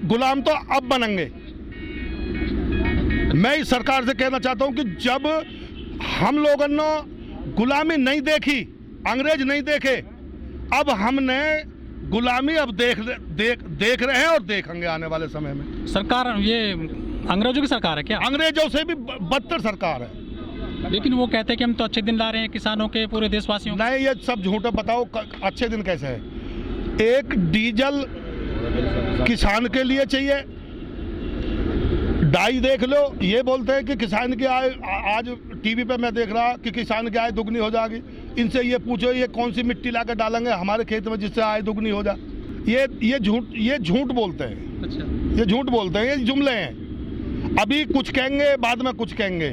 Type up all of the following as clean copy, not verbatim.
गुलाम तो अब बनेंगे। मैं इस सरकार से कहना चाहता हूं कि जब हम लोगों ने गुलामी नहीं देखी, अंग्रेज नहीं देखे, अब हमने गुलामी अब देख रहे हैं और देखेंगे आने वाले समय में। सरकार ये अंग्रेजों की सरकार है क्या? अंग्रेजों से भी बदतर सरकार है। लेकिन वो कहते हैं कि हम तो अच्छे दिन ला रहे हैं किसानों के, पूरे देशवासियों के। नहीं, ये सब झूठ है। बताओ अच्छे दिन कैसे है? एक डीजल किसान के लिए चाहिए, डाई देख लो, ये बोलते हैं कि किसान की आय, आज टीवी पे मैं देख रहा कि किसान की आय दुगनी हो जाएगी। इनसे ये पूछो ये कौन सी मिट्टी लाकर डालेंगे हमारे खेत में जिससे आय दुगनी हो जाए। ये झूठ बोलते हैं। अच्छा, ये झूठ बोलते हैं, ये जुमले हैं। अभी कुछ कहेंगे, बाद में कुछ कहेंगे।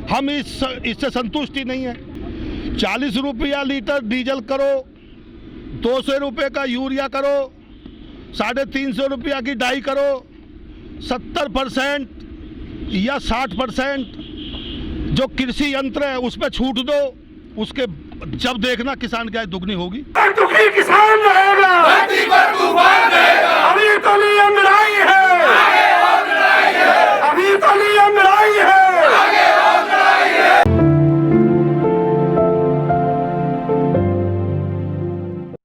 हम इससे संतुष्टि नहीं है। 40 रुपया लीटर डीजल करो, 200 रुपये का यूरिया करो, 350 रुपया की डाई करो, 70% या 60% जो कृषि यंत्र है उस पर छूट दो। उसके जब देखना किसान की आय दुगनी होगी। दुखी किसान रहेगा, धरती पर तूफान रहेगा। अभी तो नियम लड़ाई है, आगे और लड़ाई है। अभी तो नियम लड़ाई है, आगे और लड़ाई है।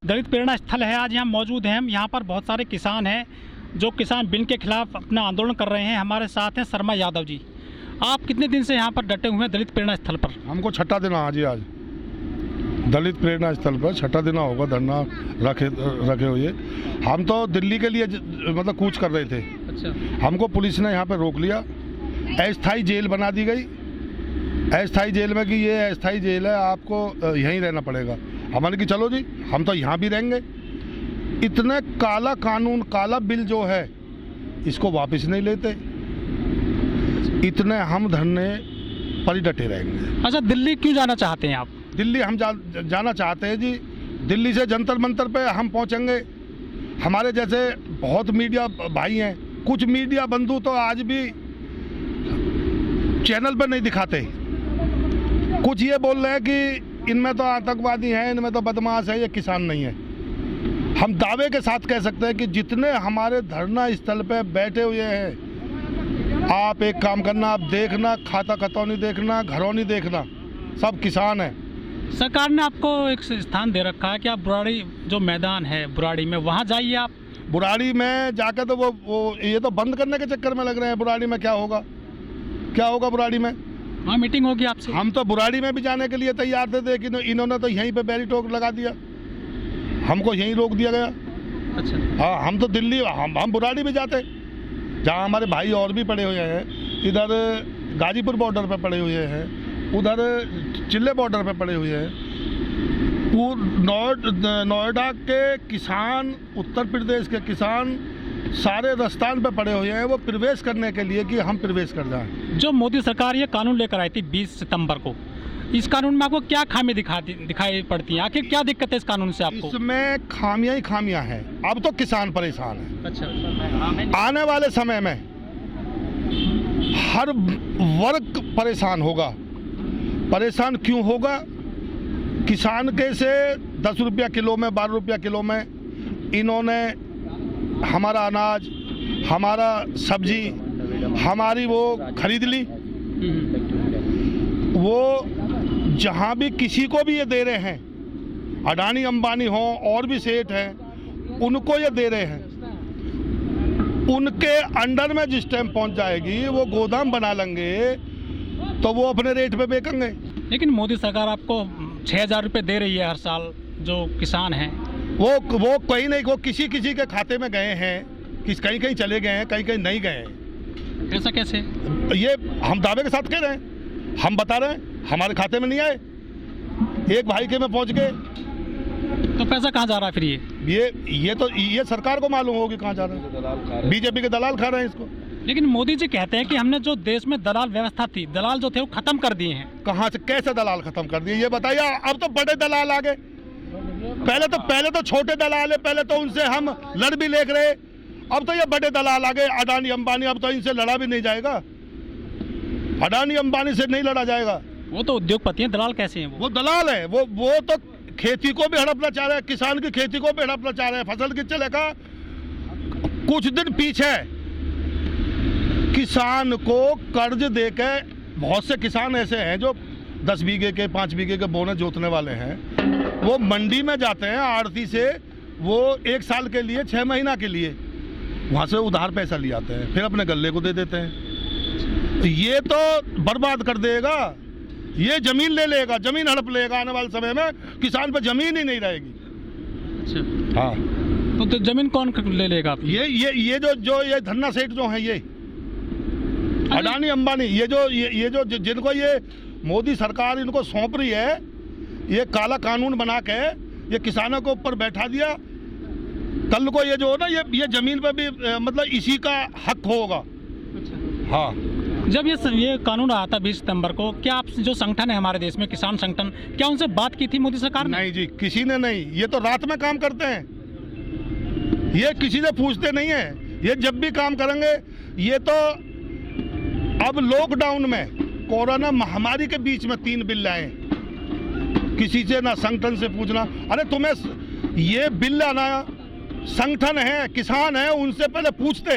दलित प्रेरणा स्थल है, आज यहाँ मौजूद हैं हम। यहाँ पर बहुत सारे किसान हैं जो किसान बिल के खिलाफ अपना आंदोलन कर रहे हैं। हमारे साथ हैं शर्मा यादव जी। आप कितने दिन से यहाँ पर डटे हुए हैं दलित प्रेरणा स्थल पर? हमको छठा दिन आज दलित प्रेरणा स्थल पर छठा दिन होगा धरना रखे हुए। हम तो दिल्ली के लिए मतलब कूच कर रहे थे। अच्छा, हमको पुलिस ने यहाँ पे रोक लिया, अस्थायी जेल बना दी गई। अस्थायी जेल में कि ये अस्थायी जेल है, आपको यहीं रहना पड़ेगा। हमने कि चलो जी, हम तो यहाँ भी रहेंगे। इतने काला कानून, काला बिल जो है, इसको वापस नहीं लेते। इतने हम धरने पर ही डटे रहेंगे। अच्छा, दिल्ली क्यों जाना चाहते हैं आप? दिल्ली हम जाना चाहते हैं जी। दिल्ली से जंतर मंतर पे हम पहुंचेंगे। हमारे जैसे बहुत मीडिया भाई हैं, कुछ मीडिया बंधु तो आज भी चैनल पर नहीं दिखाते। कुछ ये बोल रहे हैं कि इनमें तो आतंकवादी हैं, इनमें तो बदमाश है, ये किसान नहीं है। हम दावे के साथ कह सकते हैं कि जितने हमारे धरना स्थल पे बैठे हुए हैं, आप एक काम करना, आप देखना, खाता खतौनी देखना, घरौनी देखना, सब किसान हैं। सरकार ने आपको एक स्थान दे रखा है कि आप बुराड़ी जो मैदान है बुराड़ी में, वहाँ जाइए आप। बुराड़ी में जाकर तो वो ये तो बंद करने के चक्कर में लग रहे हैं। बुराड़ी में क्या होगा बुराड़ी में? वहाँ मीटिंग होगी आपसे। हम तो बुराड़ी में भी जाने के लिए तैयार थे, लेकिन इन्होंने तो यहीं पे बैरिटोक लगा दिया, हमको यहीं रोक दिया गया। अच्छा, हाँ, हम तो दिल्ली, हम बुराड़ी भी जाते, जहाँ हमारे भाई और भी पड़े हुए हैं। इधर गाजीपुर बॉर्डर पे पड़े हुए हैं, उधर चिल्ले बॉर्डर पे पड़े हुए हैं। नोएडा के किसान, उत्तर प्रदेश के किसान सारे राजस्थान पे पड़े हुए हैं, वो प्रवेश करने के लिए कि हम प्रवेश कर जाएं। जो मोदी सरकार ये कानून लेकर आई थी 20 सितंबर को, इस कानून में आपको क्या खामी दिखाई पड़ती है? आखिर क्या दिक्कत है इस कानून से आपको? इसमें खामियां ही खामियां हैं। अब तो किसान परेशान है। अच्छा, आने वाले समय में हर वर्ग परेशान होगा। परेशान क्यों होगा? किसान के से 10 रुपया किलो में, 12 रुपया किलो में इन्होंने हमारा अनाज, हमारा सब्जी, हमारी वो खरीद ली। वो जहाँ भी किसी को भी ये दे रहे हैं, अडानी अंबानी हो और भी सेठ हैं, उनको ये दे रहे हैं। उनके अंडर में जिस टाइम पहुंच जाएगी, वो गोदाम बना लेंगे तो वो अपने रेट पे बेचेंगे। लेकिन मोदी सरकार आपको 6,000 रुपये दे रही है हर साल जो किसान हैं। वो कहीं नहीं, वो किसी के खाते में गए हैं, कहीं कहीं चले गए हैं, कहीं कहीं नहीं गए हैं। ऐसा कैसे? ये हम दावे के साथ कह रहे हैं, हम बता रहे हैं, हमारे खाते में नहीं आए। एक भाई के में पहुंच गए। तो पैसा कहाँ जा रहा है फिर? ये सरकार को मालूम होगी कहाँ जा रहा है। बीजेपी के दलाल खा रहे हैं इसको। लेकिन मोदी जी कहते हैं कि हमने जो देश में दलाल व्यवस्था थी, दलाल जो थे वो खत्म कर दिए हैं। कहाँ से, कैसे दलाल खत्म कर दिए ये बताइए? अब तो बड़े दलाल आ गए। पहले तो छोटे दलाल है, पहले तो उनसे हम लड़ भी ले रहे, अब तो ये बड़े दलाल आ गए, अडानी अंबानी। अब तो इनसे लड़ा भी नहीं जाएगा, अडानी अंबानी से नहीं लड़ा जाएगा। वो तो उद्योगपति हैं, दलाल कैसे हैं? वो दलाल है। वो तो खेती को भी हड़पना चाह रहे हैं, किसान की खेती को भी हड़पना चाह रहे हैं। फसल की चलेगा, कुछ दिन पीछे किसान को कर्ज देके, बहुत से किसान ऐसे हैं जो 10 बीघे के 5 बीघे के बोने जोतने वाले हैं, वो मंडी में जाते हैं आड़ती से, वो 1 साल के लिए 6 महीना के लिए वहाँ से उधार पैसा ले आते हैं, फिर अपने गल्ले को दे देते हैं। तो ये तो बर्बाद कर देगा, ये जमीन ले लेगा, जमीन हड़प लेगा। आने वाले समय में किसान पर जमीन ही नहीं रहेगी। अच्छा, हाँ, तो जमीन कौन ले लेगा आप? ये जो धन्ना सेठ जो है, ये अडानी अंबानी, ये जो जिनको ये मोदी सरकार इनको सौंप रही है, ये काला कानून बना के ये किसानों को ऊपर बैठा दिया। कल को ये जो हो ना, ये जमीन पे भी मतलब इसी का हक होगा। हाँ, जब ये कानून आया था 20 सितंबर को, क्या आप जो संगठन है हमारे देश में, किसान संगठन, क्या उनसे बात की थी मोदी सरकार ने? नहीं जी, किसी ने नहीं। ये तो रात में काम करते हैं, ये किसी से पूछते नहीं है। ये जब भी काम करेंगे, ये तो अब लॉकडाउन में कोरोना महामारी के बीच में 3 बिल लाए, किसी से ना संगठन से पूछना। अरे तुम्हें ये बिल लाना, संगठन है, किसान है, उनसे पहले पूछते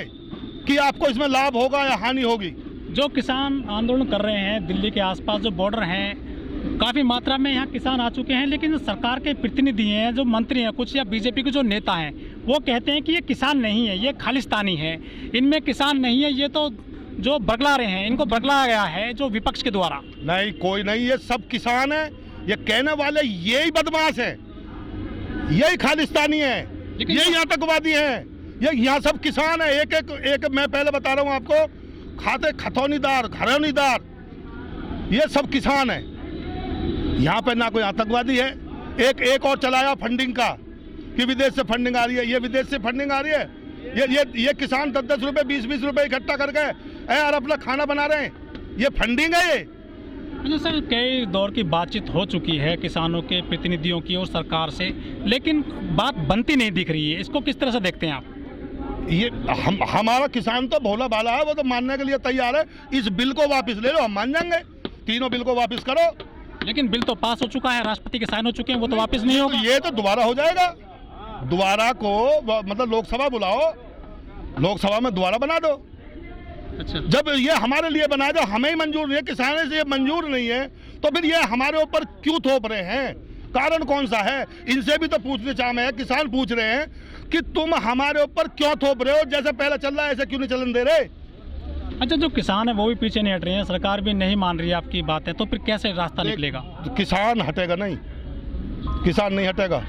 कि आपको इसमें लाभ होगा या हानि होगी। जो किसान आंदोलन कर रहे हैं दिल्ली के आसपास जो बॉर्डर हैं, काफ़ी मात्रा में यहाँ किसान आ चुके हैं, लेकिन सरकार के प्रतिनिधि हैं, जो मंत्री हैं कुछ, या बीजेपी के जो नेता हैं, वो कहते हैं कि ये किसान नहीं है, ये खालिस्तानी है, इनमें किसान नहीं है, ये तो जो बरगला रहे हैं, इनको बरगलाया गया है जो विपक्ष के द्वारा। नहीं, कोई नहीं, ये सब किसान है। ये कहने वाले यही बदमाश है, यही खालिस्तानी है, यही आतंकवादी है। ये यहाँ सब किसान है। एक मैं पहले बता रहा हूँ आपको, खाते खतौनीदार, घरौनीदार, ये सब किसान है। यहाँ पे ना कोई आतंकवादी है। एक और चलाया फंडिंग का कि विदेश से फंडिंग आ रही है, ये विदेश से फंडिंग आ रही है। ये किसान 10-10 रुपए 20-20 रुपए इकट्ठा करके और अपना खाना बना रहे हैं, ये फंडिंग है। ये अच्छा सर, कई दौर की बातचीत हो चुकी है किसानों के प्रतिनिधियों की और सरकार से, लेकिन बात बनती नहीं दिख रही है। इसको किस तरह से देखते हैं आप? ये हमारा किसान तो भोला भाला है, वो तो मानने के लिए तैयार है। इस बिल को वापस ले लो, हम मान जाएंगे। तीनों बिल को वापस करो। लेकिन बिल तो पास हो चुका है, राष्ट्रपति के साइन हो चुके हैं, वो तो वापस नहीं होगा। ये तो दोबारा हो जाएगा। दोबारा को मतलब लोकसभा बुलाओ, लोकसभा में दोबारा बना दो। अच्छा, जब ये हमारे लिए बना, जो हमें ही मंजूर नहीं है, किसानों से ये मंजूर नहीं है, तो फिर ये हमारे ऊपर क्यों थोप रहे हैं? कारण कौन सा है? इनसे भी तो पूछने चाहे हैं। किसान पूछ रहे हैं कि तुम हमारे ऊपर क्यों थोप रहे हो? जैसे पहले चल रहा है ऐसे क्यों नहीं चलन दे रहे? अच्छा, जो किसान है वो भी पीछे नहीं हट रहे हैं, सरकार भी नहीं मान रही है आपकी बातें, तो फिर कैसे रास्ता निकलेगा? किसान हटेगा नहीं, किसान नहीं हटेगा।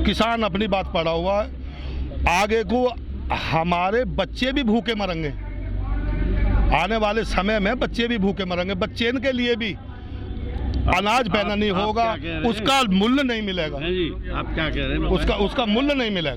किसान अपनी बात पड़ा हुआ है। आगे को हमारे बच्चे भी भूखे मरेंगे, आने वाले समय में बच्चे भी भूखे मरेंगे। बच्चे इनके लिए भी अनाज पहना नहीं होगा, उसका मूल्य नहीं मिलेगा। जी, आप क्या कह रहे हैं? उसका मूल्य नहीं मिलेगा।